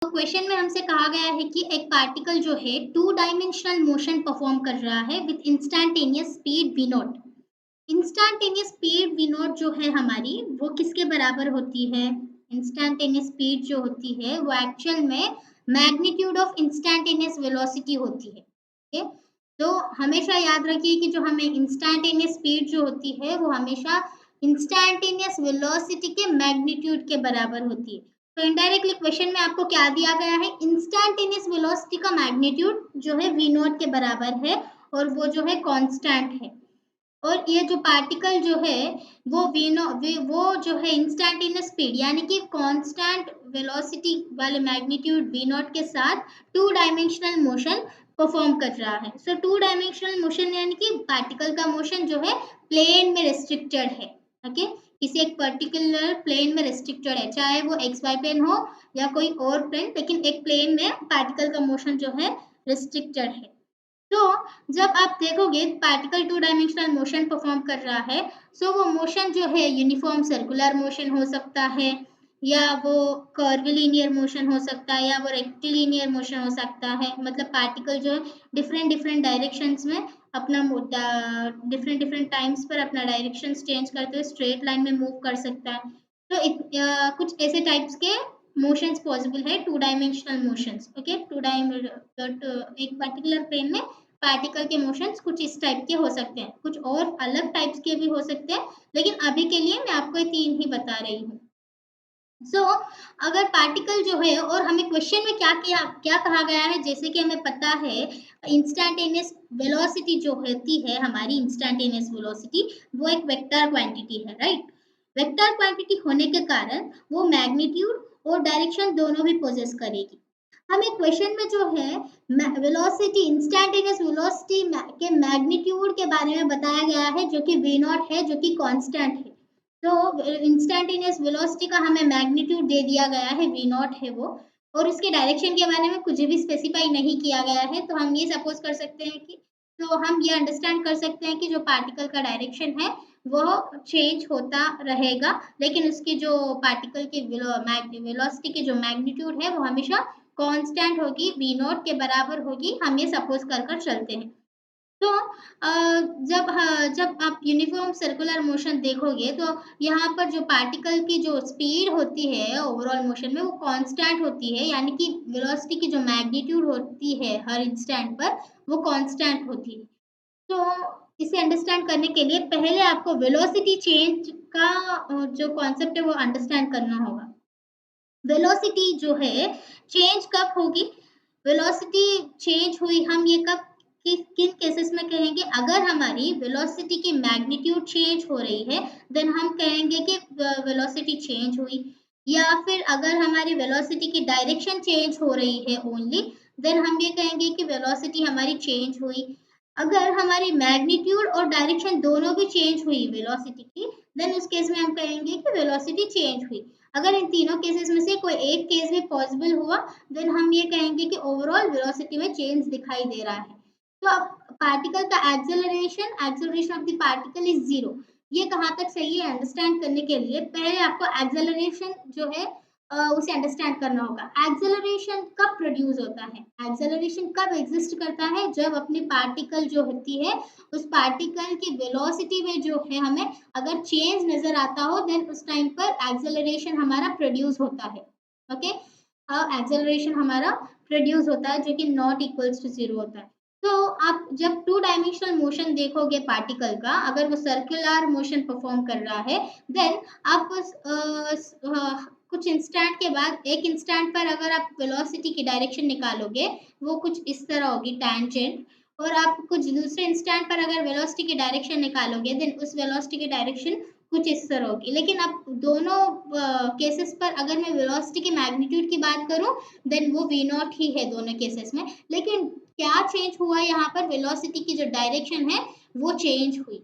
तो क्वेश्चन में हमसे कहा गया है कि एक पार्टिकल जो है टू डायमेंशनल मोशन परफॉर्म कर रहा है with instantaneous speed v naught. Instantaneous speed v naught जो है हमारी वो किसके बराबर होती है? इंस्टैन्टेनियस स्पीड जो होती है वो एक्चुअल में मैग्नीट्यूड ऑफ इंस्टैन्टेनियस वेलोसिटी होती है। ओके, तो हमेशा याद रखिए कि जो हमें इंस्टैन्टेनियस स्पीड जो होती है वो हमेशा इंस्टैन्टेनियस वेलोसिटी के मैग्नीट्यूड के बराबर होती है। तो इनडायरेक्टली क्वेश्चन में आपको क्या दिया गया है? इंस्टैन्टेनियस वेलोसिटी का मैग्नीट्यूड जो है वी नॉट के बराबर है और वो जो है कांस्टेंट है। और ये जो पार्टिकल जो है वो वो जो है इंस्टैन्टेनियस स्पीड यानी कि कांस्टेंट वेलोसिटी वाले मैग्नीट्यूड वी नॉट के साथ टू डायमेंशनल मोशन परफॉर्म कर रहा है। सो टू डायमेंशनल मोशन यानी कि पार्टिकल का मोशन जो है प्लेन में रिस्ट्रिक्टेड है। ओके, किसी एक पर्टिकुलर प्लेन में रिस्ट्रिक्टेड है, चाहे वो एक्स वाई प्लेन हो या कोई और प्लेन, लेकिन एक प्लेन में पार्टिकल का मोशन जो है रिस्ट्रिक्टेड है। तो जब आप देखोगे particle two dimensional motion perform कर रहा है, सो वो मोशन जो है यूनिफॉर्म सर्कुलर मोशन हो सकता है या वो कर्वीलिनियर मोशन हो सकता है या वो रेक्टिलिनियर मोशन हो सकता है। मतलब पार्टिकल जो है डिफरेंट डिफरेंट डायरेक्शंस में अपना डिफरेंट डिफरेंट टाइम्स पर अपना डायरेक्शंस चेंज करते हुए स्ट्रेट लाइन में मूव कर सकता है। तो कुछ ऐसे टाइप्स के मोशंस पॉसिबल है, टू डायमेंशनल मोशंस। ओके, एक पर्टिकुलर प्लेन में पार्टिकल के मोशंस कुछ इस टाइप के हो सकते हैं, कुछ और अलग टाइप्स के भी हो सकते हैं, लेकिन अभी के लिए मैं आपको ये 3 ही बता रही हूँ। अगर पार्टिकल जो है और हमें क्वेश्चन में क्या कहा गया है, जैसे कि हमें पता है इंस्टैन्टेनियस वेलोसिटी जो होती है हमारी इंस्टैन्टेनियस वेलोसिटी वो एक वेक्टर क्वांटिटी है, राइट? वेक्टर क्वांटिटी होने के कारण वो मैग्नीट्यूड और डायरेक्शन दोनों भी पोजेस करेगी। हमें क्वेश्चन में जो है वेलोसिटी इंस्टैन्टेनियस वेलोसिटी के मैग्नीट्यूड के बारे में बताया गया है जो कि वी नॉट है, जो कि कांस्टेंट है। तो इंस्टैन्टेनियस वेलोसिटी का हमें मैग्नीट्यूड दे दिया गया है, वी नॉट है वो, और उसके डायरेक्शन के बारे में कुछ भी स्पेसिफाई नहीं किया गया है। तो हम ये सपोज कर सकते हैं कि तो हम ये अंडरस्टैंड कर सकते हैं कि जो पार्टिकल का डायरेक्शन है वो चेंज होता रहेगा, लेकिन उसकी जो पार्टिकल की वेलोसिटी की जो मैग्नीट्यूड है वो हमेशा कांस्टेंट होगी, वी नॉट के बराबर होगी। हम ये सपोज कर चलते हैं। तो जब आप यूनिफॉर्म सर्कुलर मोशन देखोगे तो यहाँ पर जो पार्टिकल की जो स्पीड होती है ओवरऑल मोशन में वो कांस्टेंट होती है, यानी कि वेलोसिटी की जो मैग्नीट्यूड होती है हर इंस्टेंट पर वो कांस्टेंट होती है। तो इसे अंडरस्टैंड करने के लिए पहले आपको वेलोसिटी चेंज का जो कॉन्सेप्ट है वो अंडरस्टैंड करना होगा। वेलोसिटी जो है चेंज कब होगी? वेलोसिटी चेंज हुई हम ये कब किन केसेस में कहेंगे? अगर हमारी वेलोसिटी की मैग्नीट्यूड चेंज हो रही है देन हम कहेंगे कि वेलोसिटी चेंज हुई। या फिर अगर हमारी वेलोसिटी की डायरेक्शन चेंज हो रही है ओनली, देन हम ये कहेंगे कि वेलोसिटी हमारी चेंज हुई। अगर हमारी मैग्नीट्यूड और डायरेक्शन दोनों भी चेंज हुई वेलोसिटी की, देन उस केस में हम कहेंगे कि वेलोसिटी चेंज हुई। अगर इन तीनों केसेस में से कोई एक केस भी पॉसिबल हुआ, देन हम ये कहेंगे कि ओवरऑल वेलोसिटी में चेंज दिखाई दे रहा है। तो अब पार्टिकल का acceleration of the particle is 0। ये कहाँ तक सही है अंडरस्टैंड करने के लिए पहले आपको एक्सेलरेशन जो है उसे अंडरस्टैंड करना होगा। एक्सेलरेशन कब प्रोड्यूस होता है? एक्सेलरेशन कब एग्जिस्ट करता है? जब अपनी पार्टिकल जो होती है उस पार्टिकल की वेलोसिटी में जो है हमें अगर चेंज नजर आता हो, देन उस टाइम पर एक्सेलरेशन हमारा प्रोड्यूस होता है। ओके, एक्सेलरेशन हमारा प्रोड्यूस होता है जो कि नॉट इक्वल्स टू 0 होता है। तो आप जब टू डायमेंशनल मोशन देखोगे पार्टिकल का, अगर वो सर्कुलर मोशन परफॉर्म कर रहा है, देन आप कुछ इंस्टेंट के बाद एक इंस्टेंट पर अगर आप वेलोसिटी की डायरेक्शन निकालोगे, वो कुछ इस तरह होगी टैंजेंट, और आप कुछ दूसरे इंस्टेंट पर अगर वेलोसिटी की डायरेक्शन निकालोगे, देन उस वेलोसिटी की डायरेक्शन कुछ इस तरह होगी। लेकिन अब दोनों केसेस पर अगर मैं वेलोसिटी की मैग्नीट्यूड की बात करूँ, देन वो वी नॉट ही है दोनों केसेस में। लेकिन क्या चेंज हुआ यहाँ पर? वेलोसिटी की जो डायरेक्शन है वो चेंज हुई।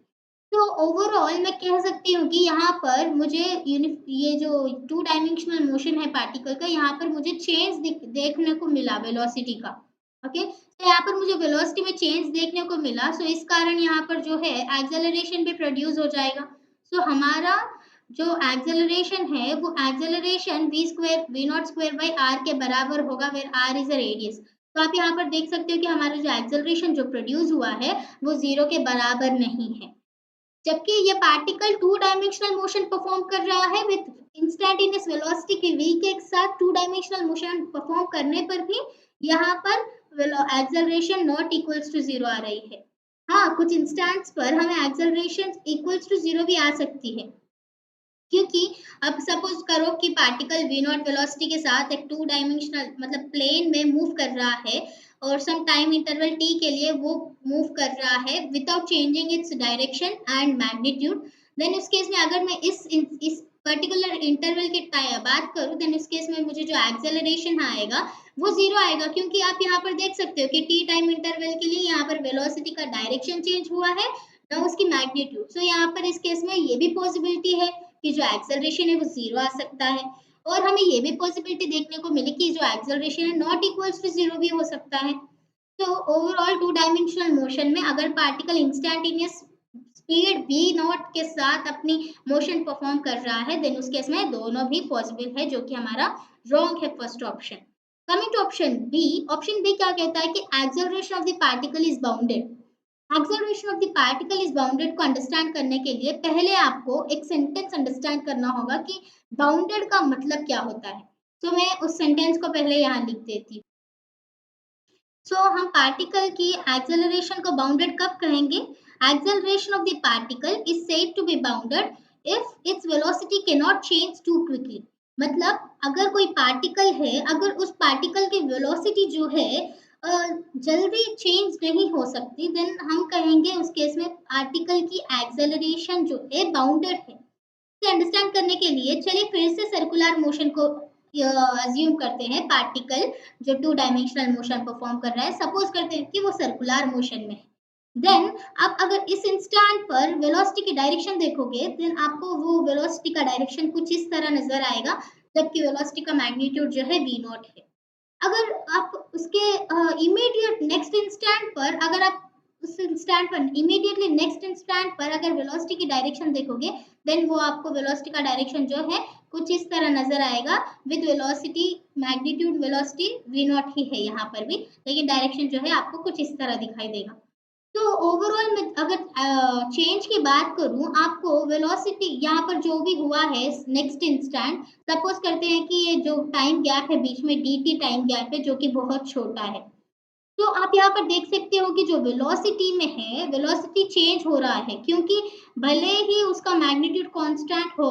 तो ओवरऑल मैं कह सकती हूँ कि यहाँ पर मुझे ये जो टू डायमेंशनल मोशन है पार्टिकल का, यहाँ पर मुझे चेंज देखने को मिला वेलोसिटी का। ओके, तो यहाँ पर मुझे वेलोसिटी में चेंज देखने को मिला, सो इस कारण यहाँ पर जो है एक्सेलरेशन भी प्रोड्यूस हो जाएगा। सो हमारा जो एक्सेलरेशन है वो acceleration v square v naught square by r के बराबर होगा, where r is a radius. तो आप यहाँ पर देख सकते हो कि हमारा जो एक्सेलरेशन जो प्रोड्यूस हुआ है वो जीरो के बराबर नहीं है, जबकि ये particle two dimensional motion perform कर रहा है विद इंस्टैन्टेनियस वेलोसिटी के v के साथ टू डायमेंशनल मोशन परफॉर्म करने पर भी यहाँ पर acceleration not equals to zero आ रही है। हाँ, कुछ इंस्टेंट्स पर हमें एक्सेलरेशन इक्वल्स टू जीरो भी आ सकती है, क्योंकि अब सपोज करो कि पार्टिकल v नॉट वेलोसिटी के साथ एक टू डायमेंशनल मतलब प्लेन में मूव कर रहा है और सम टाइम इंटरवल t के लिए वो मूव कर रहा है without changing its direction and magnitude. Then उस केस में अगर मैं इस पर्टिकुलर इंटरवल की बात करूं, देन इस केस में मुझे जो एक्सेलरेशन आएगा वो जीरो आएगा, क्योंकि आप यहाँ पर देख सकते हो कि t टाइम इंटरवल के लिए यहाँ पर वेलोसिटी का डायरेक्शन चेंज हुआ है, ना उसकी मैग्नीट्यूड। सो यहाँ पर इस केस में ये भी पॉसिबिलिटी है कि जो एक्सेलरेशन है वो जीरो आ सकता है, और हमें ये भी पॉसिबिलिटी देखने को मिली कि जो एक्सेलरेशन है नॉट इक्वल्स टू जीरो भी हो सकता है। तो ओवरऑल टू डायमेंशनल मोशन में अगर particle instantaneous speed v not के साथ अपनी मोशन परफॉर्म कर रहा है, देन उस केस में दोनों भी पॉसिबल है, जो कि हमारा रॉन्ग है first option. Coming to option B क्या कहता है कि acceleration of the particle is bounded. Acceleration of the particle is bounded को अंडरस्टैंड करने के लिए पहले आपको एक सेंटेंस अंडरस्टैंड करना होगा कि बाउंडेड का मतलब क्या होता है। तो मैं उस सेंटेंस को पहले यहाँ लिख देती हूँ। सो हम पार्टिकल की एक्सेलरेशन को बाउंडेड कब कहेंगे? Acceleration of the particle is said to be bounded if its velocity can not change too quickly. मतलब अगर कोई पार्टिकल है, अगर उस पार्टिकल की वेलोसिटी जो है जल्दी चेंज नहीं हो सकती, देन हम कहेंगे उस केस में पार्टिकल की एक्सेलरेशन जो है बाउंडेड है। इसे अंडरस्टैंड करने के लिए चलिए फिर से सर्कुलर मोशन को अज्यूम करते हैं। पार्टिकल जो टू डायमेंशनल मोशन परफॉर्म कर रहा है, सपोज करते हैं कि वो सर्कुलर मोशन में है। देन आप अगर इस इंस्टेंट पर वेलोसिटी की डायरेक्शन देखोगे, देन आपको वो वेलोसिटी का डायरेक्शन कुछ इस तरह नजर आएगा, जबकि वेलोसिटी का मैग्नीट्यूड जो है v नॉट है। अगर आप उसके इमीडिएट नेक्स्ट इंस्टेंट पर अगर आप उस इंस्टेंट पर इमीडिएटली नेक्स्ट इंस्टेंट पर अगर वेलोसिटी की डायरेक्शन देखोगे, देन वो आपको वेलोसिटी का डायरेक्शन जो है कुछ इस तरह नजर आएगा with velocity magnitude velocity v not ही है यहाँ पर भी, लेकिन डायरेक्शन जो है आपको कुछ इस तरह दिखाई देगा। तो ओवरऑल में अगर चेंज की बात करूं, आपको वेलोसिटी यहाँ पर जो भी हुआ है नेक्स्ट इंस्टेंट, सपोज करते हैं कि ये जो टाइम गैप है बीच में dt टाइम गैप है जो कि बहुत छोटा है। तो आप यहाँ पर देख सकते हो कि जो वेलोसिटी में है वेलोसिटी चेंज हो रहा है, क्योंकि भले ही उसका मैग्नीट्यूड कांस्टेंट हो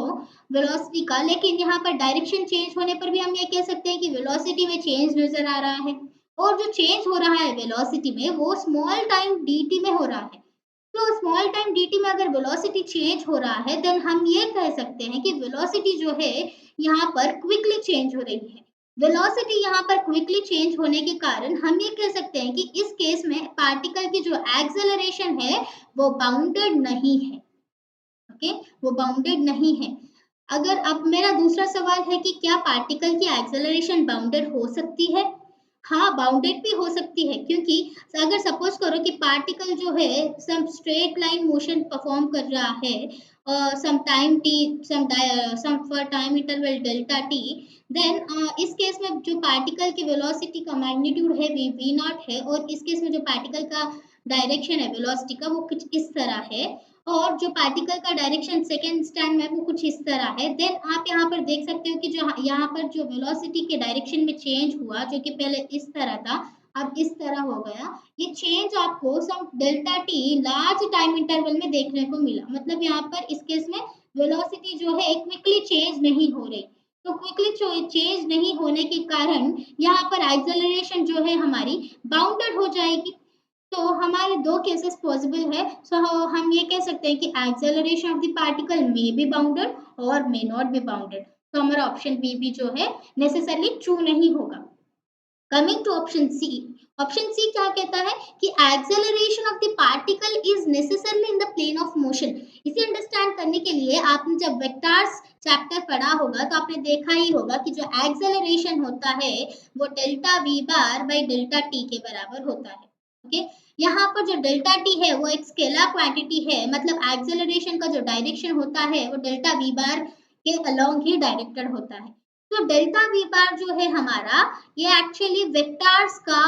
वेलोसिटी का, लेकिन यहाँ पर डायरेक्शन चेंज होने पर भी हम ये कह सकते हैं कि वेलोसिटी में चेंज नजर आ रहा है। और जो चेंज हो रहा है वेलोसिटी में वो स्मॉल टाइम dt में हो रहा है। तो स्मॉल टाइम dt में अगर वेलोसिटी चेंज हो रहा है, देन हम ये कह सकते हैं कि वेलोसिटी जो है यहाँ पर क्विकली चेंज हो रही है। वेलोसिटी यहाँ पर क्विकली चेंज होने के कारण हम ये कह सकते हैं कि इस केस में पार्टिकल की जो एक्सेलरेशन है वो बाउंडेड नहीं है। ओके, वो बाउंडेड नहीं है। अगर अब मेरा दूसरा सवाल है कि क्या पार्टिकल की एक्सेलरेशन बाउंडेड हो सकती है? हाँ, बाउंडेड भी हो सकती है, क्योंकि अगर सपोज करो कि पार्टिकल जो है some straight line motion perform कर रहा है some time t some for time interval delta t, then इस केस में जो पार्टिकल की वेलोसिटी का मैग्नीट्यूड है v नॉट है, और इस केस में जो पार्टिकल का डायरेक्शन है वेलोसिटी का वो कुछ इस तरह है, और जो पार्टिकल का डायरेक्शन सेकेंड स्टैंड में वो कुछ इस तरह है। देन आप यहाँ पर देख सकते हो कि जो यहाँ पर जो वेलोसिटी के डायरेक्शन में चेंज हुआ, जो कि पहले इस तरह था अब इस तरह हो गया, ये चेंज आपको sum delta t large time interval में देखने को मिला। मतलब यहाँ पर इस केस में वेलोसिटी जो है क्विकली चेंज नहीं हो रही। तो क्विकली चेंज नहीं होने के कारण यहाँ पर एक्सेलरेशन जो है हमारी बाउंडेड हो जाएगी। तो हमारे दो केसेस पॉसिबल है। सो हम ये कह सकते हैं कि acceleration of the particle may be bounded और मे नॉट बी बाउंडेड। तो हमारा ऑप्शन बी भी जो है नेसेसरली ट्रू नहीं होगा। कमिंग टू ऑप्शन सी क्या कहता है कि acceleration of the particle is necessarily in the plane of motion. इसे अंडरस्टैंड करने के लिए आपने जब वेक्टर्स चैप्टर पढ़ा होगा तो आपने देखा ही होगा कि जो एक्सेलरेशन होता है वो delta v bar by delta t के बराबर होता है। ओके। यहाँ पर जो डेल्टा टी है वो एक स्केलर क्वांटिटी है, मतलब एक्सेलरेशन का जो डायरेक्शन होता है वो डेल्टा वी बार के अलोंग ही डायरेक्टेड होता है। तो डेल्टा वी बार जो है हमारा, ये एक्चुअली वेक्टर्स का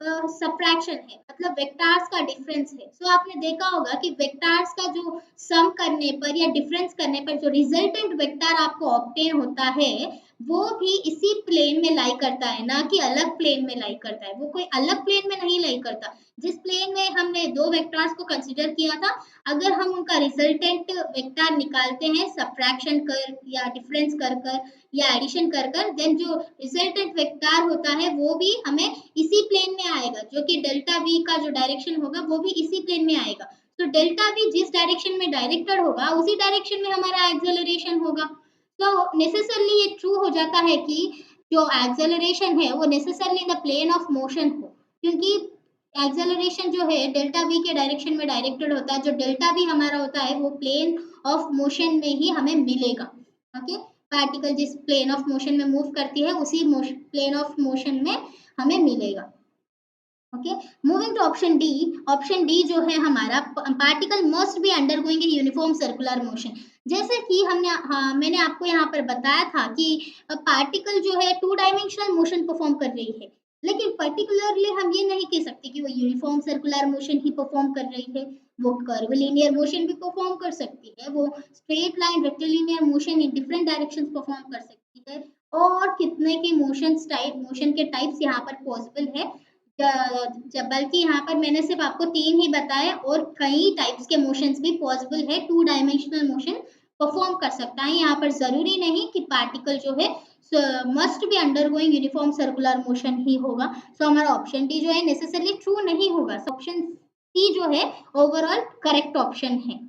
सब्ट्रैक्शन है, मतलब वेक्टर्स का डिफरेंस है। सो आपने देखा होगा कि वेक्टर्स का जो सम करने पर या डिफरेंस करने पर जो रिजल्टेंट वेक्टर आपको ऑब्टेन होता है, वो भी इसी प्लेन में लाई करता है, ना कि अलग प्लेन में लाई करता है। वो कोई अलग प्लेन में नहीं लाई करता। जिस प्लेन में हमने दो वेक्टर्स को कंसीडर किया था, अगर हम उनका रिजल्टेंट वेक्टर निकालते हैं सब्ट्रैक्शन कर या डिफरेंस कर कर या एडिशन कर कर, देन जो रिजल्टेंट वेक्टर होता है वो भी हमें इसी प्लेन में आएगा, जो कि डेल्टा वी का जो डायरेक्शन होगा वो भी इसी प्लेन में आएगा। तो डेल्टा वी जिस डायरेक्शन में डायरेक्टेड होगा उसी डायरेक्शन में हमारा एक्सेलरेशन होगा। तो नेसेसरली ये ट्रू हो जाता है कि जो एक्सेलरेशन है वो necessarily the plane of motion हो, क्योंकि एक्सेलरेशन जो है डेल्टा वी के डायरेक्शन में डायरेक्टेड होता है। जो डेल्टा वी हमारा होता है वो प्लेन ऑफ मोशन में ही हमें मिलेगा। ओके, पार्टिकल जिस प्लेन ऑफ मोशन में मूव करती है उसी प्लेन ऑफ मोशन में हमें मिलेगा। Okay, moving to option D. Option D जो है हमारा, particle must be undergoing a uniform circular motion. जैसे कि हमने, हाँ, मैंने आपको यहाँ पर बताया था कि पार्टिकल जो है टू डायमेंशनल मोशन परफॉर्म कर रही है, लेकिन पर्टिकुलरली हम ये नहीं कह सकते कि वो यूनिफॉर्म सर्कुलर मोशन ही परफॉर्म कर रही है। वो कर्व लीनियर मोशन भी परफॉर्म कर सकती है, वो straight line rectilinear motion in different direction perform कर सकती है, और कितने के मोशन के टाइप्स यहाँ पर पॉसिबल है। बल्कि यहाँ पर मैंने सिर्फ आपको 3 ही बताए, और कई टाइप्स के मोशंस भी पॉसिबल है, टू डायमेंशनल मोशन परफॉर्म कर सकता है। यहाँ पर जरूरी नहीं कि पार्टिकल जो है must be undergoing uniform circular motion ही होगा। सो हमारा ऑप्शन डी जो है नेसेसरली ट्रू नहीं होगा। ऑप्शन सी जो है ओवरऑल करेक्ट ऑप्शन है।